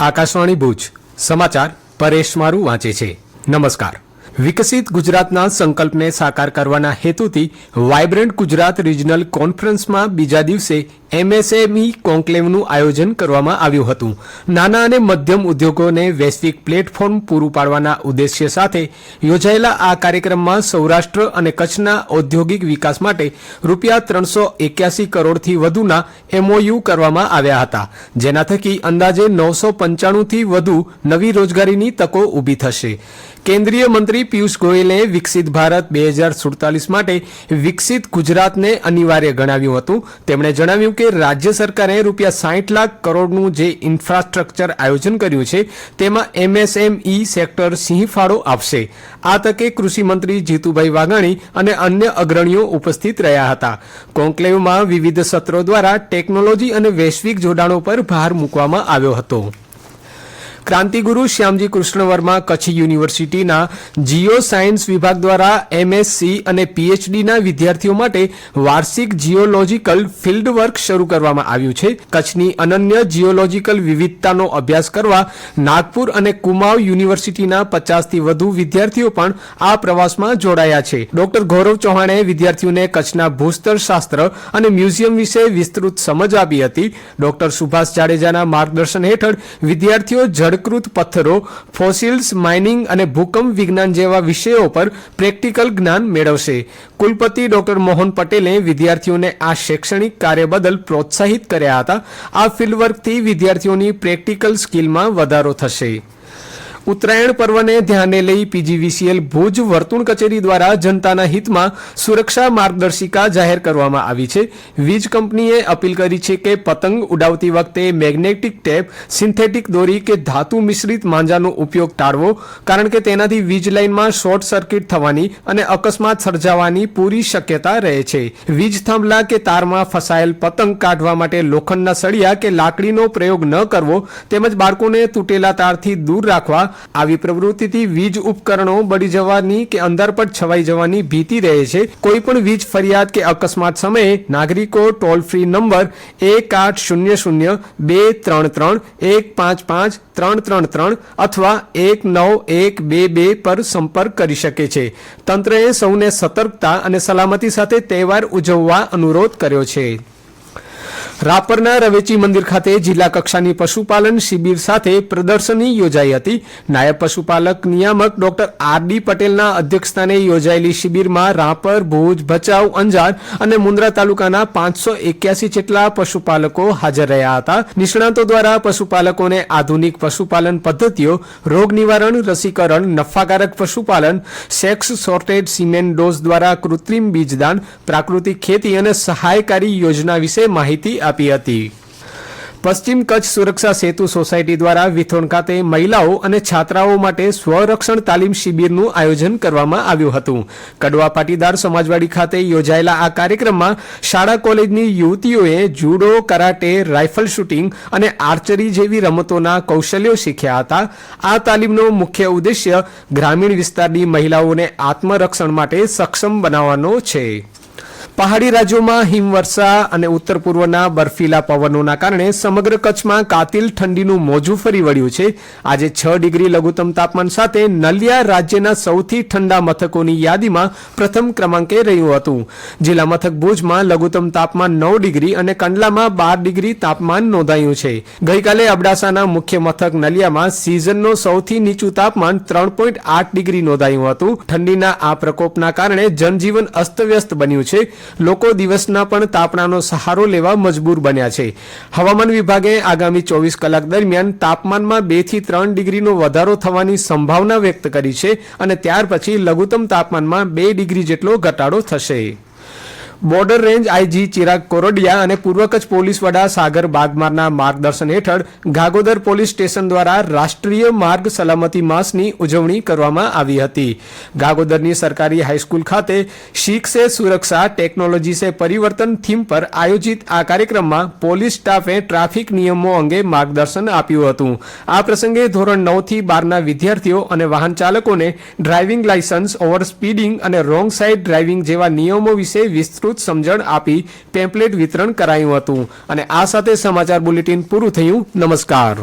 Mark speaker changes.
Speaker 1: આકાશવાણી ભુજ સમાચાર પરેશ મારું વાંચે છે। નમસ્કાર। વિકસિત ગુજરાતના સંકલ્પને સાકાર કરવાના હેતુથી વાઇબ્રન્ટ ગુજરાત રિજનલ કોન્ફરન્સમાં બીજા દિવસે એમએસએમઈ કોન્ક્લેવનું આયોજન કરવામાં આવ્યું હતું। નાના અને મધ્યમ ઉદ્યોગોને વૈશ્વિક પ્લેટફોર્મ પૂરું પાડવાના ઉદ્દેશ્ય સાથે યોજાયેલા આ કાર્યક્રમમાં સૌરાષ્ટ્ર અને કચ્છના ઔદ્યોગિક વિકાસ માટે રૂપિયા 381 કરોડથી વધુના એમઓયુ કરવામાં આવ્યા હતા, જેના થકી અંદાજે 995થી વધુ નવી રોજગારીની તકો ઊભી થશે। કેન્દ્રીય મંત્રી પિયુષ ગોયલે વિકસિત ભારત 2047 માટે વિકસિત ગુજરાતને અનિવાર્ય ગણાવ્યું હતું। તેમણે જણાવ્યું કે રાજ્ય સરકારે રૂપિયા 60 લાખ કરોડનું જે ઇન્ફ્રાસ્ટ્રક્ચર આયોજન કર્યું છે તેમાં એમએસએમઈ સેક્ટર સિંહ ફાળો આપશે। આ તકે કૃષિ મંત્રી જીતુભાઈ વાઘાણી અને અન્ય અગ્રણીઓ ઉપસ્થિત રહ્યા હતા। કોન્ક્લેવમાં વિવિધ સત્રો દ્વારા ટેકનોલોજી અને વૈશ્વિક જોડાણો પર ભાર મૂકવામાં આવ્યો હતો। ક્રાંતિગુરુ શ્યામજી કૃષ્ણ વર્મા કચ્છ યુનિવર્સિટીના જીઓ સાયન્સ વિભાગ દ્વારા એમએસસી અને પીએચડીના વિદ્યાર્થીઓ માટે વાર્ષિક જીઓલોજીકલ ફિલ્ડ વર્ક શરૂ કરવામાં આવ્યું છે। કચ્છની અનન્ય જીઓલોજીકલ વિવિધતાનો અભ્યાસ કરવા નાગપુર અને કુમાઉ યુનિવર્સિટીના 50થી વધુ વિદ્યાર્થીઓ પણ આ પ્રવાસમાં જોડાયા છે। ડોક્ટર ગૌરવ ચૌહાણે વિદ્યાર્થીઓને કચ્છના ભૂસ્તર શાસ્ત્ર અને મ્યુઝિયમ વિશે વિસ્તૃત સમજ આપી હતી। ડોક્ટર સુભાષ જાડેજાના માર્ગદર્શન હેઠળ વિદ્યાર્થીઓ જળકૃત પથ્થરો, ફોસિલ્સ, માઇનિંગ અને ભૂકંપ વિજ્ઞાન જેવા વિષયો પર પ્રેક્ટિકલ જ્ઞાન મેળવશે। કુલપતિ ડોક્ટર મોહન પટેલે વિદ્યાર્થીઓને આ શૈક્ષણિક કાર્ય બદલ પ્રોત્સાહિત કર્યા હતા। આ ફિલ્ડવર્કથી વિદ્યાર્થીઓની પ્રેક્ટિકલ સ્કિલમાં વધારો થશે। ઉત્તરાયણ પર્વને ધ્યાને લઈ પીજીવીસીએલ ભુજ વર્તુળ કચેરી દ્વારા જનતાના હિતમાં સુરક્ષા માર્ગદર્શિકા જાહેર કરવામાં આવી છે। વીજ કંપનીએ અપીલ કરી છે કે પતંગ ઉડાવતી વખતે મેગ્નેટિક ટેપ, સિન્થેટિક દોરી કે ધાતુ મિશ્રિત માંજાનો ઉપયોગ ટાળવો, કારણ કે તેનાથી વીજ લાઇનમાં શોર્ટ સર્કિટ થવાની અને અકસ્માત સર્જાવાની પૂરી શક્યતા રહે છે। વીજ થાંભલા કે તારમાં ફસાયેલ પતંગ કાઢવા માટે લોખંડના સળિયા કે લાકડીનો પ્રયોગ ન કરવો, તેમજ બાળકોને તૂટેલા તારથી દૂર રાખવા। આવી પ્રવૃત્તિથી વીજ ઉપકરણો બળી જવાની કે અંધારપટ છવાઈ જવાની ભીતિ રહે છે। કોઈ પણ વીજ ફરિયાદ કે અકસ્માત સમયે નાગરિકો ટોલ ફ્રી નંબર 1800-233-155-333 અથવા 19122 પર સંપર્ક કરી શકે છે। તંત્રએ સૌને સતર્કતા અને સલામતી સાથે તહેવાર ઉજવવા અનુરોધ કર્યો છે। રાપરના રવેચી મંદિર ખાતે જિલ્લા કક્ષાની પશુપાલન શિબિર સાથે પ્રદર્શની યોજાઈ હતી। નાયબ પશુપાલક નિયામક ડોક્ટર આર.ડી. પટેલના અધ્યક્ષસ્થાને યોજાયેલી શિબિરમાં રાપર, ભુજ, ભચાઉ, અંજાર અને મુન્દ્રા તાલુકાના 581 જેટલા પશુપાલકો હાજર રહ્યા હતા। નિષ્ણાતો દ્વારા પશુપાલકોને આધુનિક પશુપાલન પદ્ધતિઓ, રોગ નિવારણ, રસીકરણ, નફાકારક પશુપાલન, સેક્સ સોર્ટેડ સિમેન્ટ ડોઝ દ્વારા કૃત્રિમ બીજદાન, પ્રાકૃતિક ખેતી અને સહાયકારી યોજના વિશે માહિતી આપી હતી। પશ્ચિમ કચ્છ સુરક્ષા સેતુ સોસાયટી દ્વારા વિથોણ ખાતે મહિલાઓ અને છાત્રાઓ માટે સ્વરક્ષણ તાલીમ શિબિરનું આયોજન કરવામાં આવ્યું હતું। કડવા પાટીદાર સમાજવાડી ખાતે યોજાયેલા આ કાર્યક્રમમાં શાળા કોલેજની યુવતીઓએ જુડો, કરાટે, રાઇફલ શૂટિંગ અને આર્ચરી જેવી રમતોના કૌશલ્યો શીખ્યા હતા। આ તાલીમનો મુખ્ય ઉદ્દેશ્ય ગ્રામીણ વિસ્તારની મહિલાઓને આત્મરક્ષણ માટે સક્ષમ બનાવવાનો છે। પહાડી રાજ્યોમાં હિમવર્ષા અને ઉત્તર પૂર્વના બર્ફીલા પવનોના કારણે સમગ્ર કચ્છમાં કાતિલ ઠંડીનું મોજું ફરી વળ્યું છે। આજે 6 ડિગ્રી લઘુત્તમ તાપમાન સાથે નલિયા રાજ્યના સૌથી ઠંડા મથકોની યાદીમાં પ્રથમ ક્રમાંકે રહ્યું હતું। જિલ્લા મથક ભુજમાં લઘુત્તમ તાપમાન 9 ડિગ્રી અને કંડલામાં 12 ડિગ્રી તાપમાન નોંધાયું છે। ગઈકાલે અબડાસાના મુખ્ય મથક નલિયામાં સિઝનનો સૌથી નીચું તાપમાન 3.8 ડિગ્રી નોંધાયું હતું। ઠંડીના આ પ્રકોપના કારણે જનજીવન અસ્તવ્યસ્ત બન્યું છે। લોકો દિવસના પણ તાપણાનો સહારો લેવા મજબૂર બન્યા છે। હવામાન વિભાગે આગામી 24 કલાક દરમિયાન તાપમાનમાં 2 થી 3 ડિગ્રીનો વધારો થવાની સંભાવના વ્યક્ત કરી છે અને ત્યાર પછી લઘુત્તમ તાપમાનમાં 2 ડિગ્રી જેટલો ઘટાડો થશે। Border range IG Chirag Kordia અને પૂર્વ કચ્છ પોલીસ વડા સાગર બાગમારના માર્ગદર્શન હેઠળ ગાગોદર પોલીસ સ્ટેશન દ્વારા રાષ્ટ્રીય માર્ગ સલામતી માસની ઉજવણી કરવામાં આવી હતી। ગાગોદરની સરકારી હાઈસ્કૂલ ખાતે શીખ સે સુરક્ષા, ટેકનોલોજી સે પરિવર્તન થીમ પર આયોજિત આ કાર્યક્રમમાં પોલીસ સ્ટાફે ટ્રાફિક નિયમો અંગે માર્ગદર્શન આપ્યું હતું। આ પ્રસંગે ધોરણ 9 થી 12ના વિદ્યાર્થીઓ અને વાહન ચાલકોને ડ્રાઇવિંગ લાયસન્સ, ઓવર સ્પીડિંગ અને રોંગ સાઇડ ડ્રાઇવિંગ જેવા નિયમો વિશે વિસ્તૃત સમજણ આપી પેમ્પલેટ વિતરણ કરાયું હતું। અને આ સાથે સમાચાર બુલેટિન પૂરું થયું। નમસ્કાર।